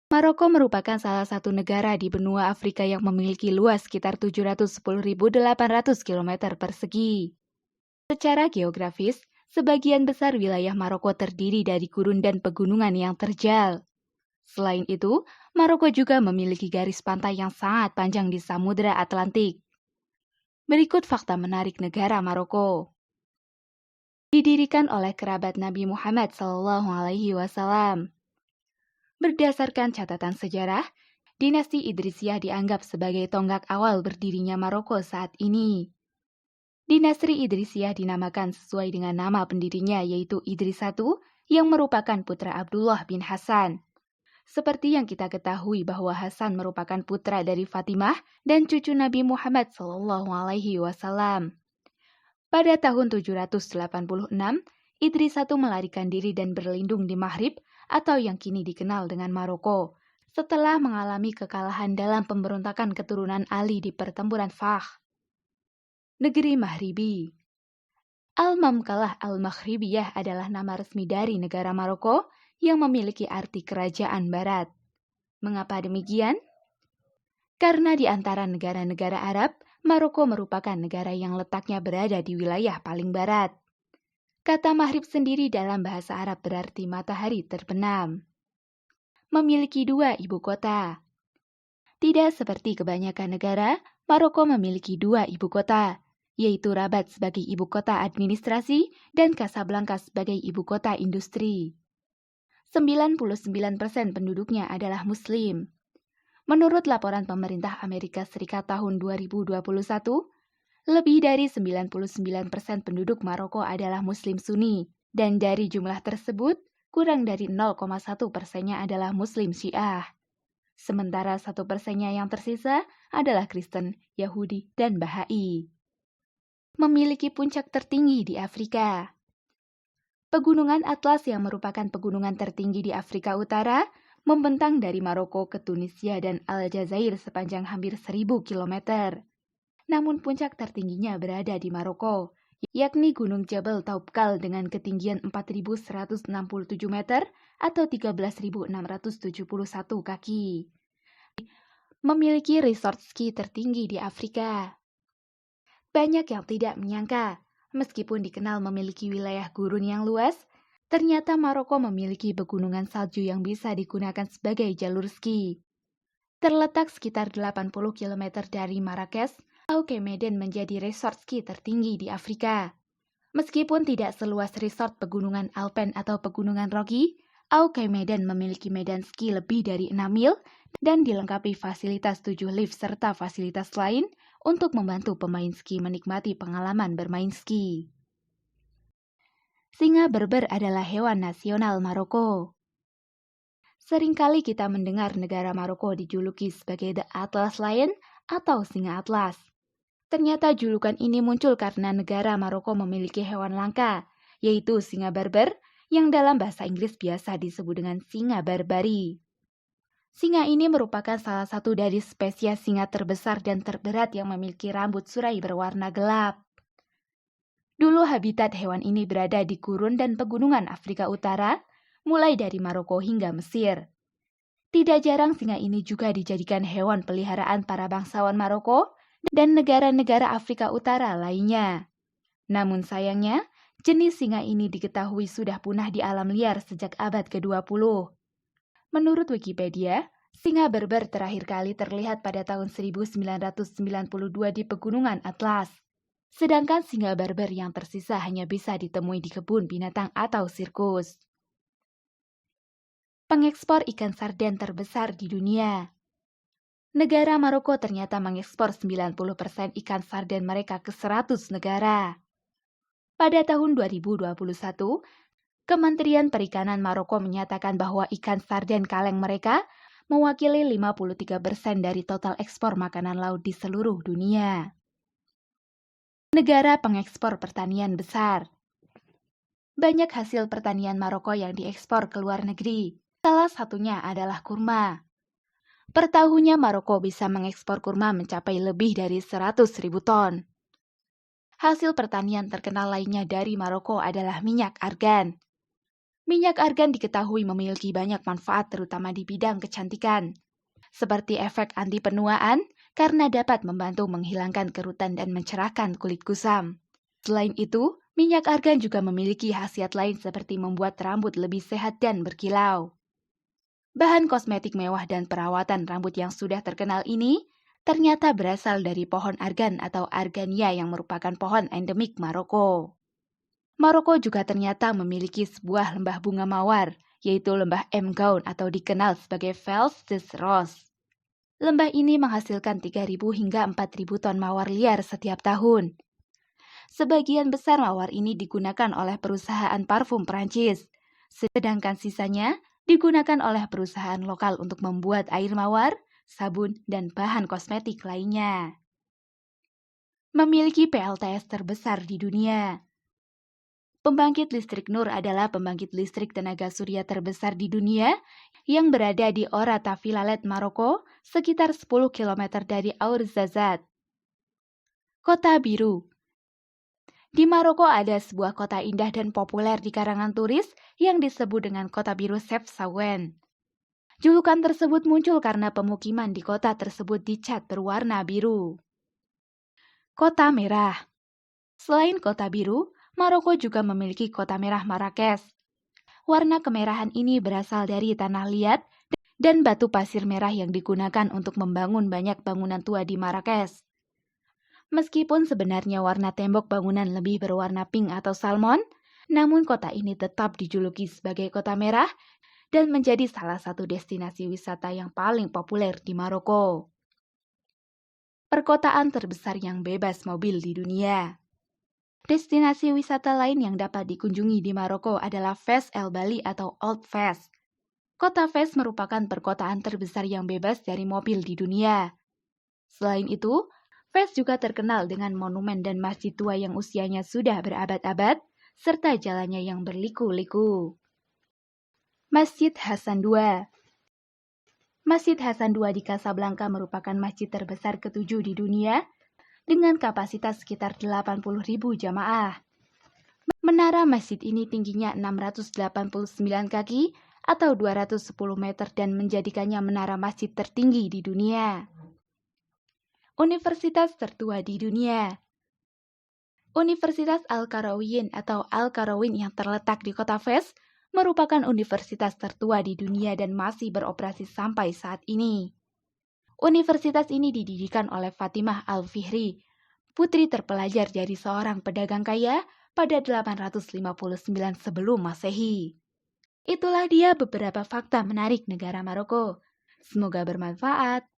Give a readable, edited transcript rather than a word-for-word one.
Maroko merupakan salah satu negara di benua Afrika yang memiliki luas sekitar 710.800 km persegi. Secara geografis, sebagian besar wilayah Maroko terdiri dari gurun dan pegunungan yang terjal. Selain itu, Maroko juga memiliki garis pantai yang sangat panjang di Samudra Atlantik. Berikut fakta menarik negara Maroko. Didirikan oleh kerabat Nabi Muhammad SAW. Berdasarkan catatan sejarah, dinasti Idrisiyah dianggap sebagai tonggak awal berdirinya Maroko saat ini. Dinasti Idrisiyah dinamakan sesuai dengan nama pendirinya yaitu Idris I yang merupakan putra Abdullah bin Hasan. Seperti yang kita ketahui bahwa Hasan merupakan putra dari Fatimah dan cucu Nabi Muhammad SAW. Pada tahun 786, Idris I melarikan diri dan berlindung di Maghrib atau yang kini dikenal dengan Maroko, setelah mengalami kekalahan dalam pemberontakan keturunan Ali di pertempuran Fakh. Negeri Maghribi. Al-Mamlakah Al-Maghribiyah adalah nama resmi dari negara Maroko yang memiliki arti kerajaan barat. Mengapa demikian? Karena di antara negara-negara Arab, Maroko merupakan negara yang letaknya berada di wilayah paling barat. Kata Maghrib sendiri dalam bahasa Arab berarti matahari terbenam. Memiliki 2 ibu kota. Tidak seperti kebanyakan negara, Maroko memiliki 2 ibu kota, yaitu Rabat sebagai ibu kota administrasi dan Casablanca sebagai ibu kota industri. 99% penduduknya adalah Muslim. Menurut laporan pemerintah Amerika Serikat tahun 2021, lebih dari 99% penduduk Maroko adalah Muslim Sunni, dan dari jumlah tersebut, kurang dari 0,1%-nya adalah Muslim Syiah. Sementara 1%-nya yang tersisa adalah Kristen, Yahudi, dan Bahai. Memiliki puncak tertinggi di Afrika. Pegunungan Atlas yang merupakan pegunungan tertinggi di Afrika Utara membentang dari Maroko ke Tunisia dan Aljazair sepanjang hampir 1.000 km. Namun puncak tertingginya berada di Maroko, yakni Gunung Jabal Toubkal dengan ketinggian 4.167 meter atau 13.671 kaki. Memiliki resort ski tertinggi di Afrika. Banyak yang tidak menyangka, meskipun dikenal memiliki wilayah gurun yang luas, ternyata Maroko memiliki pegunungan salju yang bisa digunakan sebagai jalur ski. Terletak sekitar 80 km dari Marrakesh, Auke Medan menjadi resort ski tertinggi di Afrika. Meskipun tidak seluas resort pegunungan Alpen atau pegunungan Rocky, Auke Medan memiliki medan ski lebih dari 6 mil dan dilengkapi fasilitas 7 lift serta fasilitas lain untuk membantu pemain ski menikmati pengalaman bermain ski. Singa berber adalah hewan nasional Maroko. Seringkali kita mendengar negara Maroko dijuluki sebagai The Atlas Lion atau singa Atlas. Ternyata julukan ini muncul karena negara Maroko memiliki hewan langka, yaitu singa berber, yang dalam bahasa Inggris biasa disebut dengan singa barbari. Singa ini merupakan salah satu dari spesies singa terbesar dan terberat yang memiliki rambut surai berwarna gelap. Dulu habitat hewan ini berada di gurun dan pegunungan Afrika Utara, mulai dari Maroko hingga Mesir. Tidak jarang singa ini juga dijadikan hewan peliharaan para bangsawan Maroko dan negara-negara Afrika Utara lainnya. Namun sayangnya, jenis singa ini diketahui sudah punah di alam liar sejak abad ke-20. Menurut Wikipedia, singa berber terakhir kali terlihat pada tahun 1992 di Pegunungan Atlas. Sedangkan singa berber yang tersisa hanya bisa ditemui di kebun binatang atau sirkus. Pengekspor ikan sarden terbesar di dunia. Negara Maroko ternyata mengekspor 90% ikan sarden mereka ke 100 negara. Pada tahun 2021, Kementerian Perikanan Maroko menyatakan bahwa ikan sarden kaleng mereka mewakili 53% dari total ekspor makanan laut di seluruh dunia. Negara pengekspor pertanian besar. Banyak hasil pertanian Maroko yang diekspor ke luar negeri. Salah satunya adalah kurma. Per tahunnya Maroko bisa mengekspor kurma mencapai lebih dari 100.000 ton. Hasil pertanian terkenal lainnya dari Maroko adalah minyak argan. Minyak argan diketahui memiliki banyak manfaat terutama di bidang kecantikan, seperti efek anti penuaan karena dapat membantu menghilangkan kerutan dan mencerahkan kulit kusam. Selain itu, minyak argan juga memiliki khasiat lain seperti membuat rambut lebih sehat dan berkilau. Bahan kosmetik mewah dan perawatan rambut yang sudah terkenal ini ternyata berasal dari pohon argan atau argania yang merupakan pohon endemik Maroko. Maroko juga ternyata memiliki sebuah lembah bunga mawar, yaitu lembah Emgaun atau dikenal sebagai Fels des Roses. Lembah ini menghasilkan 3.000 hingga 4.000 ton mawar liar setiap tahun. Sebagian besar mawar ini digunakan oleh perusahaan parfum Prancis, sedangkan sisanya digunakan oleh perusahaan lokal untuk membuat air mawar, sabun, dan bahan kosmetik lainnya. Memiliki PLTS terbesar di dunia. Pembangkit listrik Nur adalah pembangkit listrik tenaga surya terbesar di dunia yang berada di Orata Vilalet, Maroko, sekitar 10 km dari Ouarzazate. Kota Biru. Di Maroko ada sebuah kota indah dan populer di karangan turis yang disebut dengan Kota Biru Chefchaouen. Julukan tersebut muncul karena pemukiman di kota tersebut dicat berwarna biru. Kota Merah. Selain Kota Biru, Maroko juga memiliki kota merah Marrakesh. Warna kemerahan ini berasal dari tanah liat dan batu pasir merah yang digunakan untuk membangun banyak bangunan tua di Marrakesh. Meskipun sebenarnya warna tembok bangunan lebih berwarna pink atau salmon, namun kota ini tetap dijuluki sebagai kota merah dan menjadi salah satu destinasi wisata yang paling populer di Maroko. Perkotaan terbesar yang bebas mobil di dunia. Destinasi wisata lain yang dapat dikunjungi di Maroko adalah Fes El Bali atau Old Fes. Kota Fes merupakan perkotaan terbesar yang bebas dari mobil di dunia. Selain itu, Fes juga terkenal dengan monumen dan masjid tua yang usianya sudah berabad-abad, serta jalannya yang berliku-liku. Masjid Hasan II. Masjid Hasan II di Casablanca merupakan masjid terbesar ketujuh di dunia dengan kapasitas sekitar 80.000 jamaah. Menara masjid ini tingginya 689 kaki atau 210 meter dan menjadikannya menara masjid tertinggi di dunia. Universitas tertua di dunia. Universitas Al-Qarawiyyin atau Al-Qarawin yang terletak di kota Fes merupakan universitas tertua di dunia dan masih beroperasi sampai saat ini. Universitas ini didirikan oleh Fatimah Al-Fihri, putri terpelajar dari seorang pedagang kaya pada 859 sebelum Masehi. Itulah dia beberapa fakta menarik negara Maroko. Semoga bermanfaat.